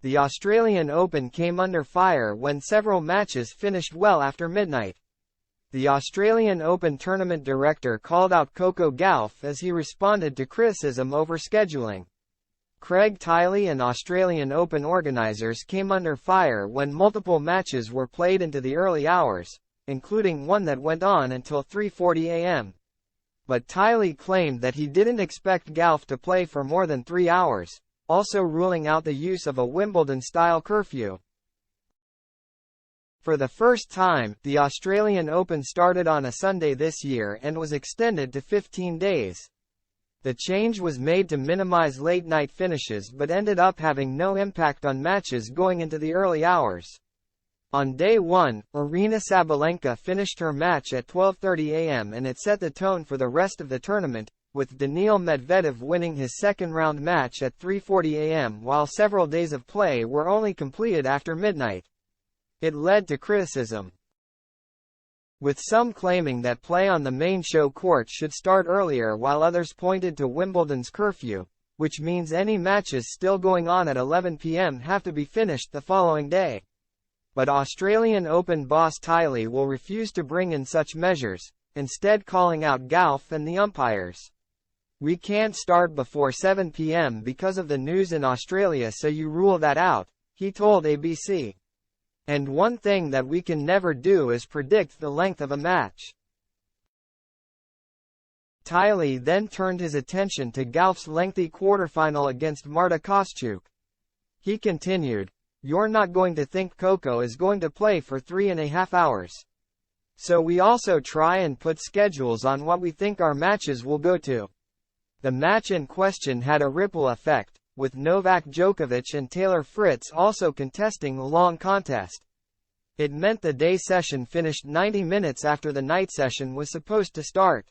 The Australian Open came under fire when several matches finished well after midnight. The Australian Open tournament director called out Coco Gauff as he responded to criticism over scheduling. Craig Tiley and Australian Open organisers came under fire when multiple matches were played into the early hours, including one that went on until 3:40 a.m. But Tiley claimed that he didn't expect Gauff to play for more than 3 hours, also ruling out the use of a Wimbledon-style curfew. For the first time, the Australian Open started on a Sunday this year and was extended to 15 days. The change was made to minimize late-night finishes but ended up having no impact on matches going into the early hours. On day 1, Aryna Sabalenka finished her match at 12:30 a.m. and it set the tone for the rest of the tournament, with Daniil Medvedev winning his second-round match at 3:40 a.m. while several days of play were only completed after midnight. It led to criticism, with some claiming that play on the main show court should start earlier while others pointed to Wimbledon's curfew, which means any matches still going on at 11 p.m. have to be finished the following day. But Australian Open boss Tiley will refuse to bring in such measures, instead calling out Gauff and the umpires. "We can't start before 7 p.m. because of the news in Australia, so you rule that out," he told ABC. "And one thing that we can never do is predict the length of a match." Tiley then turned his attention to Gauff's lengthy quarterfinal against Marta Kostyuk. He continued, "You're not going to think Coco is going to play for 3.5 hours. So we also try and put schedules on what we think our matches will go to." The match in question had a ripple effect, with Novak Djokovic and Taylor Fritz also contesting the long contest. It meant the day session finished 90 minutes after the night session was supposed to start.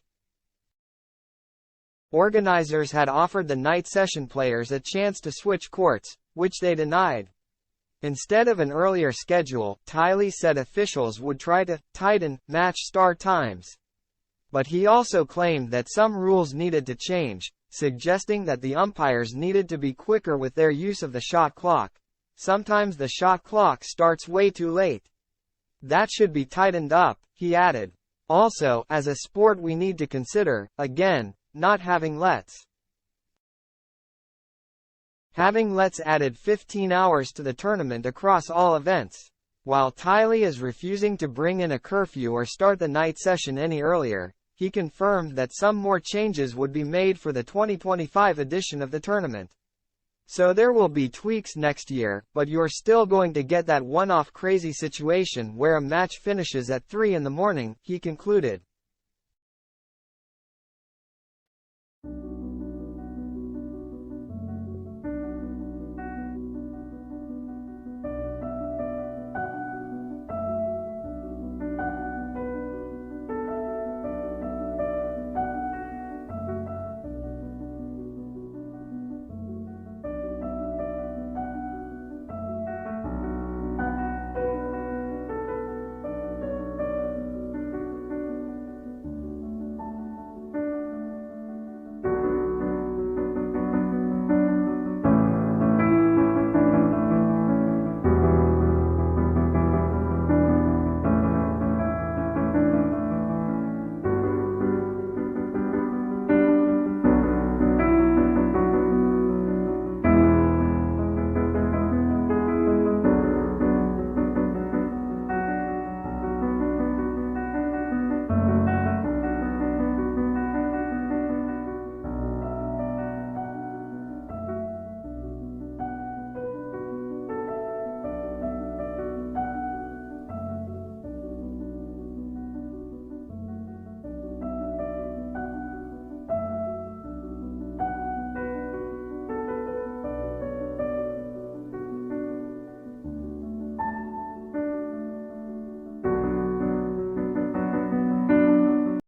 Organizers had offered the night session players a chance to switch courts, which they denied. Instead of an earlier schedule, Tiley said officials would try to tighten match start times. But he also claimed that some rules needed to change, suggesting that the umpires needed to be quicker with their use of the shot clock. "Sometimes the shot clock starts way too late. That should be tightened up," he added. "Also, as a sport we need to consider, again, not having lets. Having lets added 15 hours to the tournament across all events." While Tiley is refusing to bring in a curfew or start the night session any earlier, he confirmed that some more changes would be made for the 2025 edition of the tournament. "So there will be tweaks next year, but you're still going to get that one-off crazy situation where a match finishes at 3 in the morning," he concluded.